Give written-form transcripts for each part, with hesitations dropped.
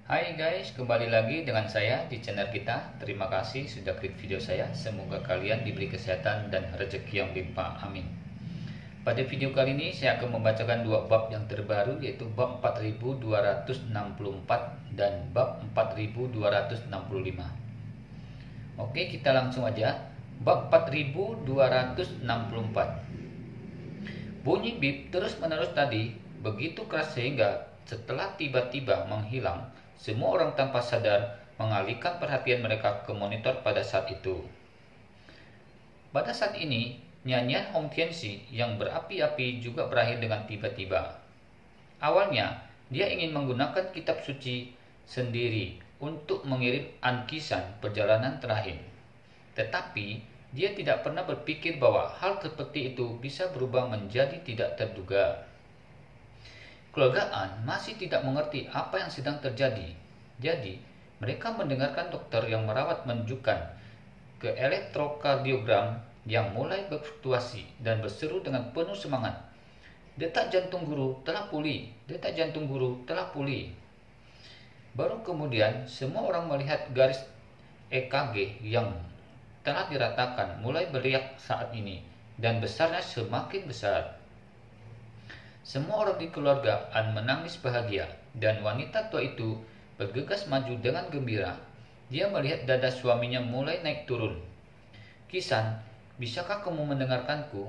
Hai guys, kembali lagi dengan saya di channel kita. Terima kasih sudah klik video saya. Semoga kalian diberi kesehatan dan rezeki yang limpah. Amin. Pada video kali ini saya akan membacakan dua bab yang terbaru, yaitu bab 4264 dan bab 4265. Oke, kita langsung aja. Bab 4264. Bunyi bip terus-menerus tadi begitu keras sehingga setelah tiba-tiba menghilang, semua orang tanpa sadar mengalihkan perhatian mereka ke monitor pada saat itu. Pada saat ini, nyanyian Hong Tianxi yang berapi-api juga berakhir dengan tiba-tiba. Awalnya, dia ingin menggunakan kitab suci sendiri untuk mengirim ankisan perjalanan terakhir. Tetapi, dia tidak pernah berpikir bahwa hal seperti itu bisa berubah menjadi tidak terduga. Keluarga An masih tidak mengerti apa yang sedang terjadi. Jadi, mereka mendengarkan dokter yang merawat menunjukkan ke elektrokardiogram yang mulai berfluktuasi dan berseru dengan penuh semangat. Detak jantung guru telah pulih, detak jantung guru telah pulih. Baru kemudian semua orang melihat garis EKG yang telah diratakan mulai beriak saat ini dan besarnya semakin besar. Semua orang di keluarga An menangis bahagia dan wanita tua itu bergegas maju dengan gembira. Dia melihat dada suaminya mulai naik turun. "Kisan, bisakah kamu mendengarkanku?"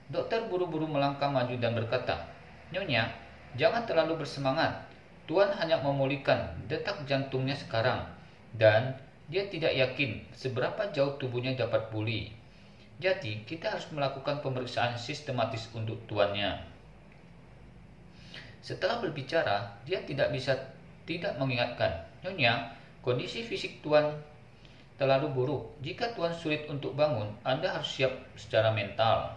Dokter buru-buru melangkah maju dan berkata, "Nyonya, jangan terlalu bersemangat. Tuan hanya memulihkan detak jantungnya sekarang dan dia tidak yakin seberapa jauh tubuhnya dapat pulih. Jadi, kita harus melakukan pemeriksaan sistematis untuk tuannya." Setelah berbicara, dia tidak mengingatkan, "Nyonya, kondisi fisik Tuan terlalu buruk. Jika Tuan sulit untuk bangun, Anda harus siap secara mental."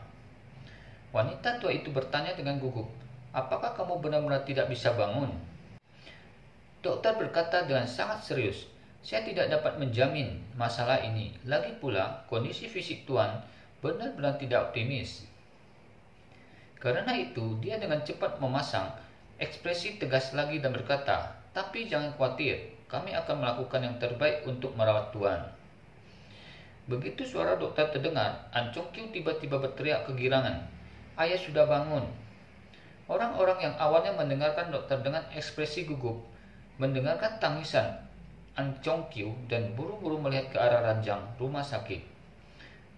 Wanita tua itu bertanya dengan gugup, "Apakah kamu benar-benar tidak bisa bangun?" Dokter berkata dengan sangat serius, "Saya tidak dapat menjamin masalah ini. Lagi pula, kondisi fisik Tuan benar-benar tidak optimis." Karena itu, dia dengan cepat memasang ekspresi tegas lagi dan berkata, "Tapi jangan khawatir, kami akan melakukan yang terbaik untuk merawat Tuan." Begitu suara dokter terdengar, An Chong Kyu tiba-tiba berteriak kegirangan, "Ayah sudah bangun." Orang-orang yang awalnya mendengarkan dokter dengan ekspresi gugup, mendengarkan tangisan An Chong Kyu dan buru-buru melihat ke arah ranjang rumah sakit.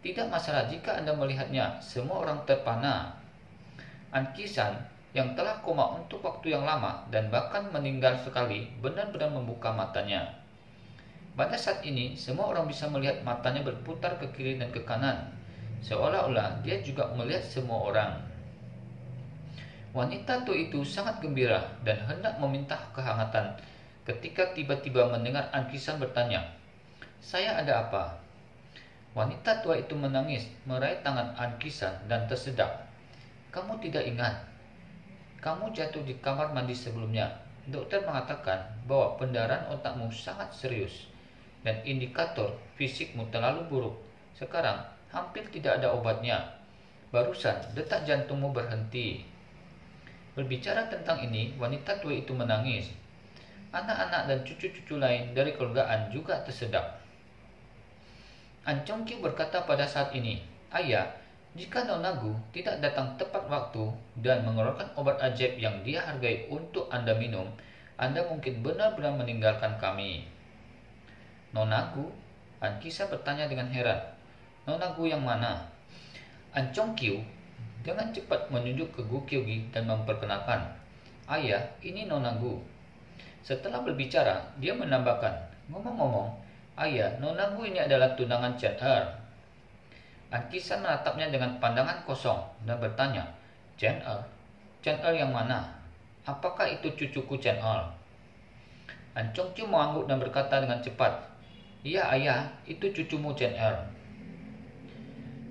Tidak masalah jika Anda melihatnya, semua orang terpana. An Kisan yang telah koma untuk waktu yang lama dan bahkan meninggal sekali benar-benar membuka matanya. Pada saat ini, semua orang bisa melihat matanya berputar ke kiri dan ke kanan, seolah-olah dia juga melihat semua orang. Wanita tua itu sangat gembira dan hendak meminta kehangatan ketika tiba-tiba mendengar An Kisan bertanya, "Saya ada apa?" Wanita tua itu menangis, meraih tangan An Kisan dan tersedak. "Kamu tidak ingat? Kamu jatuh di kamar mandi sebelumnya. Dokter mengatakan bahwa pendarahan otakmu sangat serius dan indikator fisikmu terlalu buruk. Sekarang hampir tidak ada obatnya. Barusan detak jantungmu berhenti." Berbicara tentang ini, wanita tua itu menangis. Anak-anak dan cucu-cucu lain dari keluarga An juga tersedak. An Chong Kyu berkata pada saat ini, "Ayah, jika Nona Gu tidak datang tepat waktu dan mengeluarkan obat ajaib yang dia hargai untuk Anda minum, Anda mungkin benar-benar meninggalkan kami." "Nona Gu?" An Kisan bertanya dengan heran. "Nona Gu yang mana?" An Chong Kyu dengan cepat menunjuk ke Gu Kyogi dan memperkenalkan, "Ayah, ini Nona Gu." Setelah berbicara, dia menambahkan, "Ngomong-ngomong, Ayah, Nona Gu ini adalah tunangan Chen Er." An Kisan menatapnya dengan pandangan kosong dan bertanya, "Chen Er? Chen Er yang mana? Apakah itu cucuku Chen Er?" An Chong Kyu mengangguk dan berkata dengan cepat, "Iya ayah, itu cucumu Chen Er."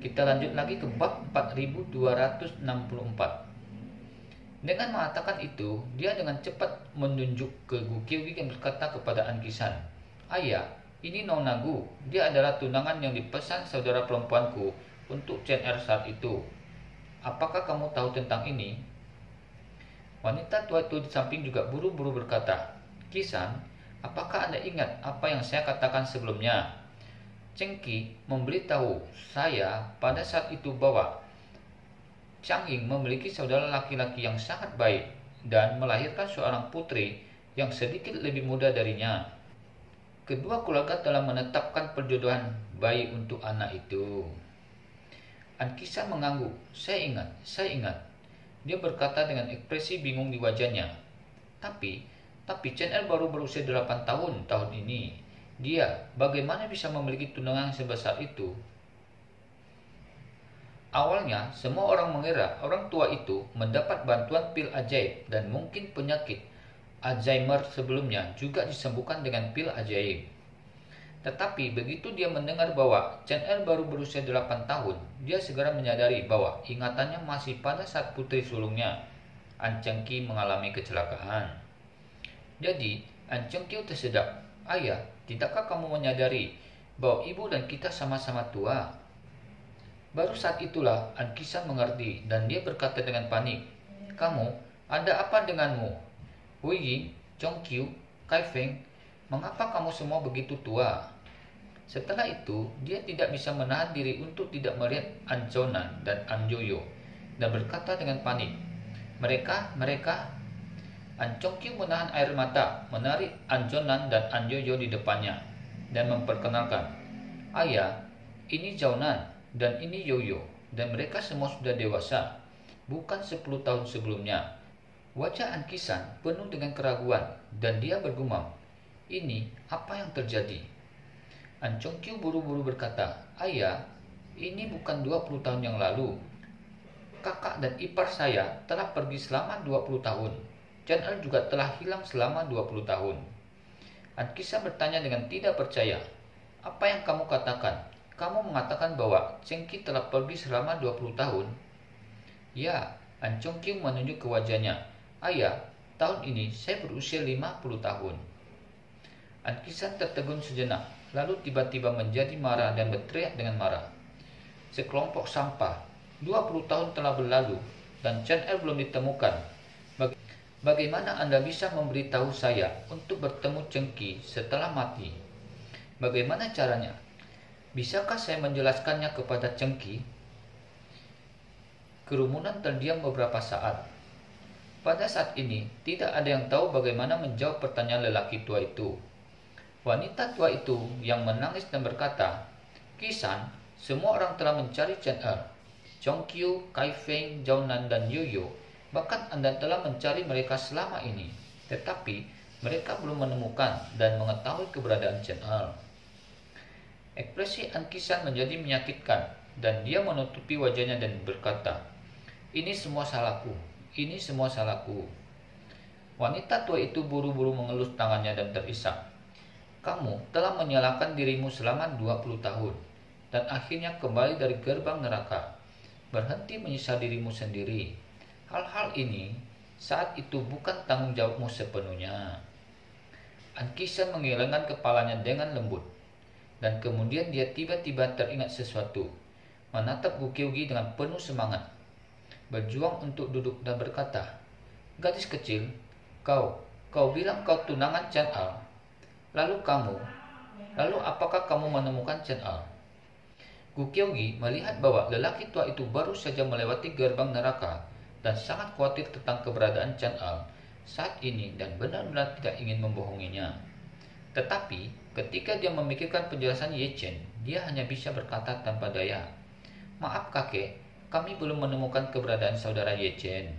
Kita lanjut lagi ke bab 4264. Dengan mengatakan itu, dia dengan cepat menunjuk ke Gu Kyogi dan berkata kepada An Kisan, "Ayah, ini Nona Gu. Dia adalah tunangan yang dipesan saudara perempuanku untuk Chen Er saat itu. Apakah kamu tahu tentang ini?" Wanita tua itu di samping juga buru-buru berkata, Kisan, apakah Anda ingat apa yang saya katakan sebelumnya? Chengki memberitahu saya pada saat itu bahwa Chang Ying memiliki saudara laki-laki yang sangat baik dan melahirkan seorang putri yang sedikit lebih muda darinya. Kedua keluarga telah menetapkan perjodohan bayi untuk anak itu. An Kisan mengangguk. Saya ingat. Dia berkata dengan ekspresi bingung di wajahnya. Tapi Chen Er baru berusia 8 tahun ini. Dia bagaimana bisa memiliki tunangan sebesar itu? Awalnya, semua orang mengira orang tua itu mendapat bantuan pil ajaib dan mungkin penyakit Alzheimer sebelumnya juga disembuhkan dengan pil ajaib. Tetapi begitu dia mendengar bahwa Chen Er baru berusia 8 tahun, dia segera menyadari bahwa ingatannya masih pada saat putri sulungnya, An Chengqi, mengalami kecelakaan. Jadi, An Chengqi tersedak. Ayah, tidakkah kamu menyadari bahwa ibu dan kita sama-sama tua? Baru saat itulah An Kisan mengerti dan dia berkata dengan panik, "Kamu, ada apa denganmu? Hui Ying, Chongqiu, Kai Feng, mengapa kamu semua begitu tua?" Setelah itu, dia tidak bisa menahan diri untuk tidak melihat An Chonan dan An Yoyo dan berkata dengan panik, Mereka, An Chongqiu menahan air mata, menarik An Chonan dan An Yoyo di depannya dan memperkenalkan, "Ayah, ini Chonan dan ini Yoyo, dan mereka semua sudah dewasa, bukan 10 tahun sebelumnya." Wajah An Kisan penuh dengan keraguan dan dia bergumam, "Ini apa yang terjadi?" An Chongqiu buru-buru berkata, "Ayah, ini bukan 20 tahun yang lalu. Kakak dan ipar saya telah pergi selama 20 tahun. Chen Er juga telah hilang selama 20 tahun." An Kisan bertanya dengan tidak percaya, "Apa yang kamu katakan? Kamu mengatakan bahwa Chengqi telah pergi selama 20 tahun?" "Ya," An Chongqiu menunjuk ke wajahnya. "Ayah, tahun ini saya berusia 50 tahun." An Kisan tertegun sejenak, lalu tiba-tiba menjadi marah dan berteriak dengan marah. "Sekelompok sampah, 20 tahun telah berlalu dan Chen Er belum ditemukan. Bagaimana Anda bisa memberitahu saya untuk bertemu Chengqi setelah mati? Bagaimana caranya? Bisakah saya menjelaskannya kepada Chengqi?" Kerumunan terdiam beberapa saat. Pada saat ini, tidak ada yang tahu bagaimana menjawab pertanyaan lelaki tua itu. Wanita tua itu yang menangis dan berkata, "Kisan, semua orang telah mencari Chen Er, Chongqiu, Kai Feng, Zhao dan Yoyo. Bahkan Anda telah mencari mereka selama ini. Tetapi mereka belum menemukan dan mengetahui keberadaan Chen Er." Ekspresi An Kisan menjadi menyakitkan dan dia menutupi wajahnya dan berkata, "Ini semua salahku. Ini semua salahku." Wanita tua itu buru-buru mengelus tangannya dan terisak. "Kamu telah menyalahkan dirimu selama 20 tahun dan akhirnya kembali dari gerbang neraka. Berhenti menyiksa dirimu sendiri. Hal-hal ini saat itu bukan tanggung jawabmu sepenuhnya." An Kisan menggelengkan kepalanya dengan lembut. Dan kemudian dia tiba-tiba teringat sesuatu. Menatap Gu Qiugi dengan penuh semangat. Berjuang untuk duduk dan berkata, "Gadis kecil, kau bilang kau tunangan Chen Er. Lalu apakah kamu menemukan Chen Er?" Gu Qiugi melihat bahwa lelaki tua itu baru saja melewati gerbang neraka dan sangat khawatir tentang keberadaan Chen Er saat ini dan benar-benar tidak ingin membohonginya. Tetapi ketika dia memikirkan penjelasan Ye Chen, dia hanya bisa berkata tanpa daya, "Maaf kakek, kami belum menemukan keberadaan saudara Ye Chen."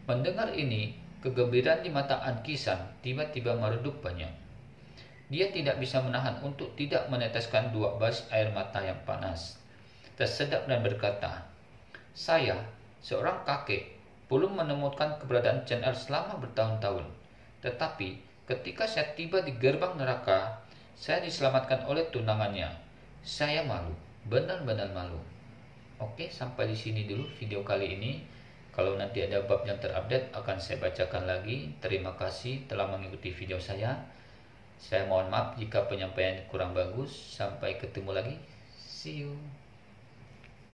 Mendengar ini, kegembiraan di mata An Kisan tiba-tiba meredup banyak. Dia tidak bisa menahan untuk tidak meneteskan 2 baris air mata yang panas. Tersedak dan berkata, "Saya, seorang kakek, belum menemukan keberadaan Chen Er selama bertahun-tahun. Tetapi ketika saya tiba di gerbang neraka, saya diselamatkan oleh tunangannya. Saya malu, benar-benar malu." Oke, sampai di sini dulu video kali ini. Kalau nanti ada bab yang terupdate akan saya bacakan lagi. Terima kasih telah mengikuti video saya. Saya mohon maaf jika penyampaian kurang bagus. Sampai ketemu lagi. See you.